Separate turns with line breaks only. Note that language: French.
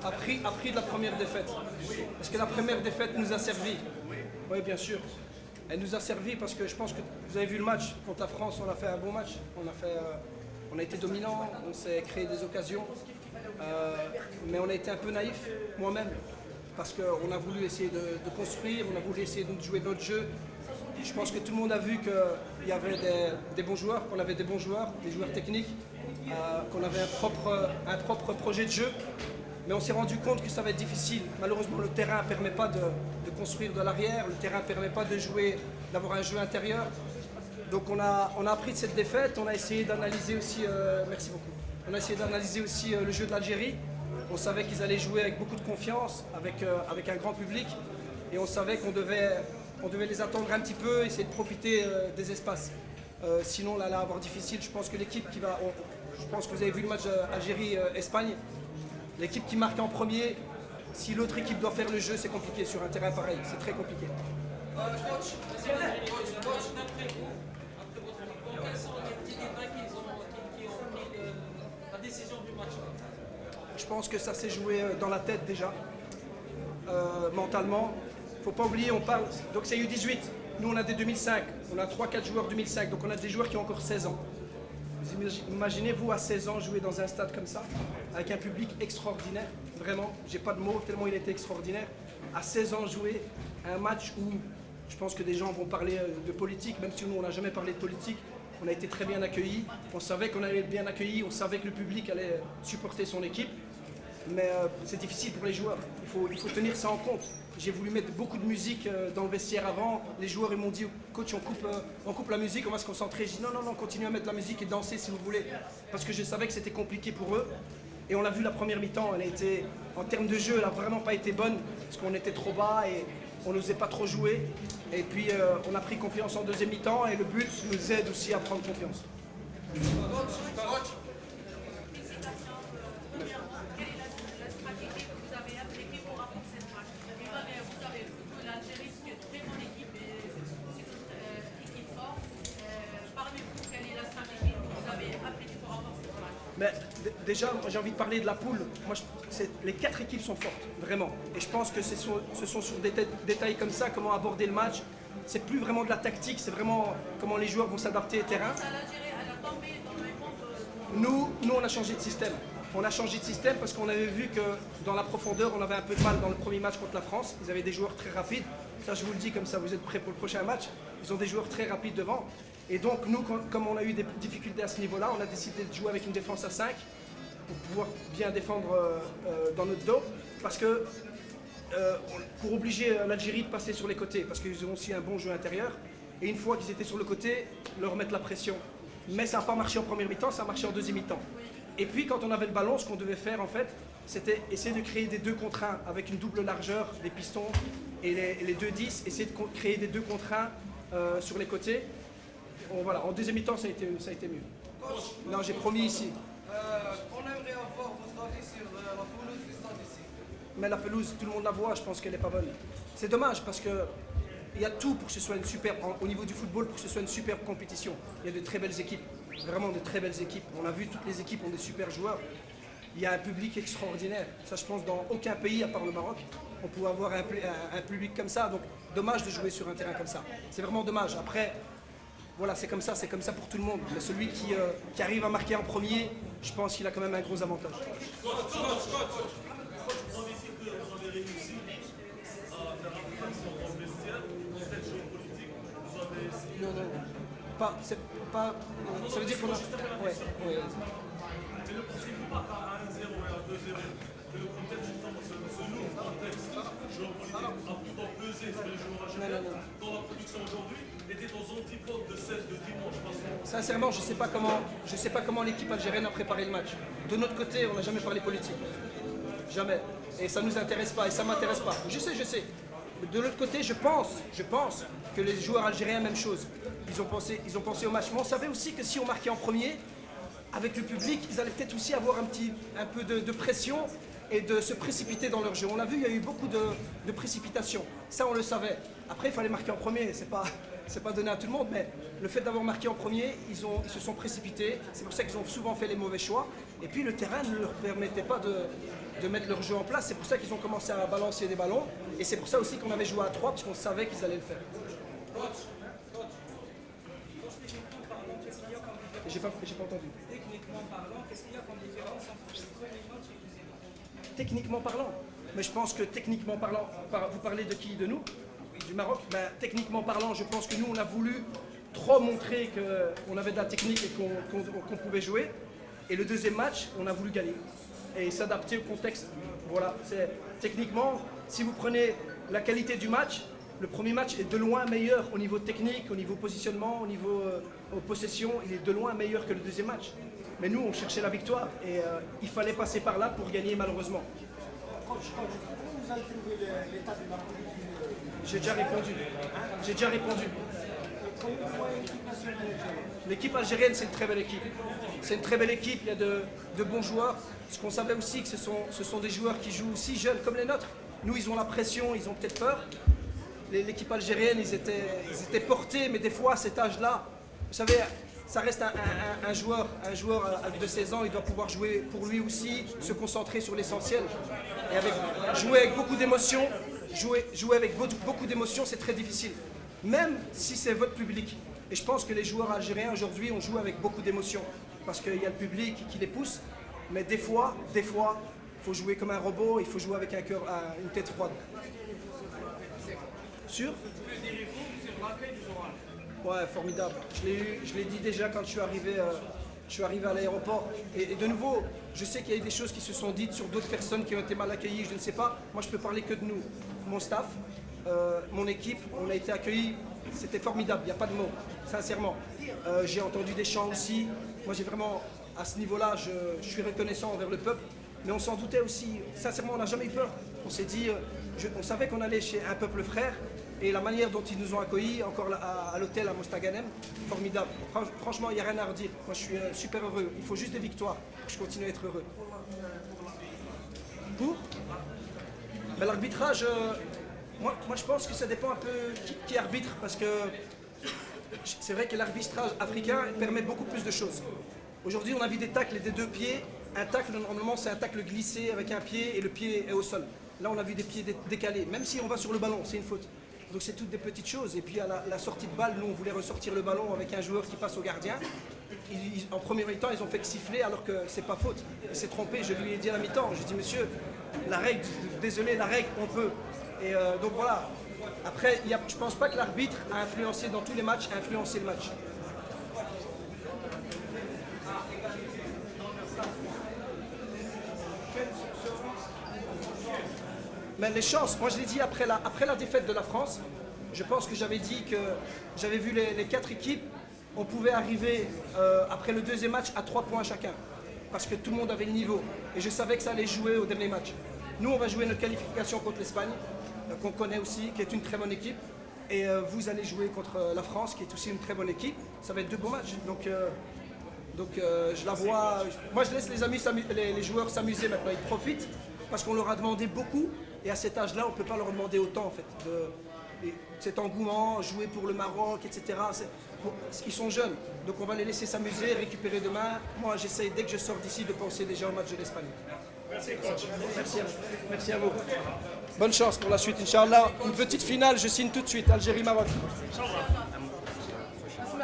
Appris de la première défaite. Parce que la première défaite nous a servi. Oui, bien sûr. Elle nous a servi parce que je pense que vous avez vu le match contre la France, on a fait un bon match. On a été dominant, on s'est créé des occasions. Mais on a été un peu naïf, moi-même. Parce qu'on a voulu essayer de construire, on a voulu essayer de jouer notre jeu. Je pense que tout le monde a vu qu'il y avait des bons joueurs, qu'on avait des bons joueurs, des joueurs techniques, qu'on avait un propre projet de jeu. Mais on s'est rendu compte que ça va être difficile. Malheureusement, le terrain ne permet pas de construire de l'arrière, le terrain ne permet pas de jouer, d'avoir un jeu intérieur. Donc on a appris de cette défaite, on a essayé d'analyser aussi, merci beaucoup, on a essayé d'analyser aussi le jeu de l'Algérie. On savait qu'ils allaient jouer avec beaucoup de confiance, avec un grand public. Et on savait qu'on devait les attendre un petit peu, essayer de profiter des espaces. Sinon, là, va avoir difficile. Je pense que l'équipe je pense que vous avez vu le match Algérie-Espagne. L'équipe qui marque en premier, si l'autre équipe doit faire le jeu, c'est compliqué sur un terrain pareil. C'est très compliqué.
Coach, d'après vous, après votre victoire, quels sont les petits détails qui ont pris la décision du match?
Je pense que ça s'est joué dans la tête déjà, mentalement. Il ne faut pas oublier, on parle, donc c'est U18, nous on a des 2005, on a 3-4 joueurs 2005, donc on a des joueurs qui ont encore 16 ans. Vous imaginez-vous à 16 ans jouer dans un stade comme ça, avec un public extraordinaire, vraiment, j'ai pas de mots tellement il était extraordinaire. À 16 ans jouer un match où je pense que des gens vont parler de politique, même si nous on n'a jamais parlé de politique, on a été très bien accueillis, on savait qu'on allait être bien accueillis, on savait que le public allait supporter son équipe. Mais c'est difficile pour les joueurs, il faut tenir ça en compte. J'ai voulu mettre beaucoup de musique dans le vestiaire avant, les joueurs ils m'ont dit coach on coupe la musique, on va se concentrer. J'ai dit non, continuez à mettre la musique et danser si vous voulez. Parce que je savais que c'était compliqué pour eux. Et on l'a vu la première mi-temps, elle a été, en termes de jeu, elle n'a vraiment pas été bonne, parce qu'on était trop bas et on n'osait pas trop jouer. Et puis on a pris confiance en deuxième mi-temps et le but nous aide aussi à prendre confiance. Mais déjà, j'ai envie de parler de la poule. Moi, les 4 équipes sont fortes, vraiment. Et je pense que ce sont sur des détails comme ça, comment aborder le match. C'est plus vraiment de la tactique, c'est vraiment comment les joueurs vont s'adapter au terrain. Nous, on a changé de système. On a changé de système parce qu'on avait vu que dans la profondeur, on avait un peu de mal dans le premier match contre la France. Ils avaient des joueurs très rapides. Ça, je vous le dis comme ça, vous êtes prêts pour le prochain match. Ils ont des joueurs très rapides devant. Et donc, nous, comme on a eu des difficultés à ce niveau-là, on a décidé de jouer avec une défense à 5 pour pouvoir bien défendre dans notre dos. Parce que pour obliger l'Algérie de passer sur les côtés, parce qu'ils ont aussi un bon jeu intérieur. Et une fois qu'ils étaient sur le côté, leur mettre la pression. Mais ça n'a pas marché en première mi-temps, ça a marché en deuxième mi-temps. Et puis, quand on avait le ballon, ce qu'on devait faire, en fait, c'était essayer de créer des 2 contre 1 avec une double largeur, des pistons et les 2-10, essayer de créer des 2 contre 1 sur les côtés. Voilà, en deuxième mi-temps, ça a été mieux. Non, j'ai promis ici.
On aimerait avoir votre avis sur la pelouse du stade ici.
Mais la pelouse, tout le monde la voit, je pense qu'elle n'est pas bonne. C'est dommage parce que il y a tout pour que ce soit une superbe, au niveau du football, pour que ce soit une superbe compétition. Il y a de très belles équipes, vraiment de très belles équipes. On a vu, toutes les équipes ont des super joueurs. Il y a un public extraordinaire. Ça, je pense, dans aucun pays, à part le Maroc, on pouvait avoir un public comme ça. Donc, dommage de jouer sur un terrain comme ça. C'est vraiment dommage. Après, voilà, c'est comme ça pour tout le monde. Mais celui qui arrive à marquer en premier, je pense qu'il a quand même un gros avantage. Non. C'est pas. Ça veut dire qu'on a. Ouais.
Mais ne pensez-vous pas qu'à 1-0 et à 2-0, que le contexte, justement, ce nouveau contexte géopolitique a pourtant pesé sur les joueurs algériens dans la production aujourd'hui, était aux antipodes de celle de dimanche passé?
Sincèrement, je sais pas comment l'équipe algérienne a préparé le match. De notre côté, on n'a jamais parlé politique. Jamais. Et ça ne nous intéresse pas, et ça ne m'intéresse pas. Je sais. De l'autre côté, je pense que les joueurs algériens, même chose. Ils ont pensé au match. Mais on savait aussi que si on marquait en premier, avec le public, ils allaient peut-être aussi avoir un peu de pression et de se précipiter dans leur jeu. On l'a vu, il y a eu beaucoup de précipitations. Ça, on le savait. Après, il fallait marquer en premier. C'est pas c'est pas donné à tout le monde, mais le fait d'avoir marqué en premier, ils se sont précipités. C'est pour ça qu'ils ont souvent fait les mauvais choix. Et puis le terrain ne leur permettait pas de mettre leur jeu en place. C'est pour ça qu'ils ont commencé à balancer des ballons. Et c'est pour ça aussi qu'on avait joué à 3, parce qu'on savait qu'ils allaient le faire. J'ai pas entendu.
Techniquement parlant, qu'est-ce qu'il y a comme différence entre le premier match et le deuxième match?
Techniquement parlant, mais je pense que techniquement parlant, vous parlez de qui? De nous? Du Maroc? Ben, techniquement parlant, je pense que nous, on a voulu trop montrer qu'on avait de la technique et qu'on pouvait jouer. Et le deuxième match, on a voulu gagner et s'adapter au contexte. Voilà, techniquement, si vous prenez la qualité du match, le premier match est de loin meilleur au niveau technique, au niveau positionnement, au niveau possession, il est de loin meilleur que le deuxième match. Mais nous, on cherchait la victoire et il fallait passer par là pour gagner malheureusement.
Coach, comment vous avez trouvé l'état de la politique?
J'ai déjà répondu. J'ai déjà répondu.
Comment vous voyez l'équipe nationale algérienne?
L'équipe algérienne, c'est une très belle équipe. C'est une très belle équipe, il y a de bons joueurs. Ce qu'on savait aussi, que ce sont des joueurs qui jouent aussi jeunes comme les nôtres. Nous, ils ont la pression, ils ont peut-être peur. L'équipe algérienne, ils étaient portés, mais des fois, à cet âge-là, vous savez, ça reste un joueur de 16 ans, il doit pouvoir jouer pour lui aussi, se concentrer sur l'essentiel. Et jouer avec beaucoup d'émotions, jouer avec beaucoup d'émotions, c'est très difficile. Même si c'est votre public. Et je pense que les joueurs algériens aujourd'hui, on joue avec beaucoup d'émotions. Parce qu'il y a le public qui les pousse. Mais des fois, il faut jouer comme un robot, il faut jouer avec un cœur, une tête froide. Sûr? Ouais, formidable. Je l'ai dit déjà quand je suis arrivé à l'aéroport. Et de nouveau, je sais qu'il y a eu des choses qui se sont dites sur d'autres personnes qui ont été mal accueillies, je ne sais pas. Moi, je peux parler que de nous. Mon staff, mon équipe, on a été accueillis. C'était formidable, il n'y a pas de mots, sincèrement. J'ai entendu des chants aussi. Moi, j'ai vraiment, à ce niveau-là, je suis reconnaissant envers le peuple. Mais on s'en doutait aussi. Sincèrement, on n'a jamais eu peur. On s'est dit, on savait qu'on allait chez un peuple frère. Et la manière dont ils nous ont accueillis, encore à l'hôtel à Mostaganem, formidable. Franchement, il n'y a rien à redire. Moi, je suis super heureux. Il faut juste des victoires pour que je continue à être heureux. Pour ben, l'arbitrage, moi, je pense que ça dépend un peu qui arbitre. Parce que c'est vrai que l'arbitrage africain permet beaucoup plus de choses. Aujourd'hui, on a vu des tacles des deux pieds. Un tacle, normalement, c'est un tacle glissé avec un pied et le pied est au sol. Là, on a vu des pieds décalés. Même si on va sur le ballon, c'est une faute. Donc c'est toutes des petites choses. Et puis à la sortie de balle, nous on voulait ressortir le ballon avec un joueur qui passe au gardien. En premier mi-temps, ils ont fait que siffler alors que c'est pas faute. Il s'est trompé, je lui ai dit à la mi-temps. J'ai dit monsieur, la règle, désolé, la règle, on peut. Et donc voilà. Après, je pense pas que l'arbitre a influencé dans tous les matchs, a influencé le match. Mais les chances, moi je l'ai dit après la défaite de la France, je pense que j'avais dit que j'avais vu les 4 équipes, on pouvait arriver après le deuxième match à 3 points chacun. Parce que tout le monde avait le niveau. Et je savais que ça allait jouer au dernier match. Nous on va jouer notre qualification contre l'Espagne, qu'on connaît aussi, qui est une très bonne équipe. Et vous allez jouer contre la France, qui est aussi une très bonne équipe. Ça va être 2 bons matchs. Donc je la vois. Moi je laisse les joueurs s'amuser maintenant, ils profitent. Parce qu'on leur a demandé beaucoup. Et à cet âge-là, on ne peut pas leur demander autant, en fait, cet engouement, jouer pour le Maroc, etc. Ils sont jeunes, donc on va les laisser s'amuser, récupérer demain. Moi, j'essaye, dès que je sors d'ici, de penser déjà au match de l'Espagne. Merci à vous. Bonne chance pour la suite, Inch'Allah. Une petite finale, je signe tout de suite, Algérie-Maroc.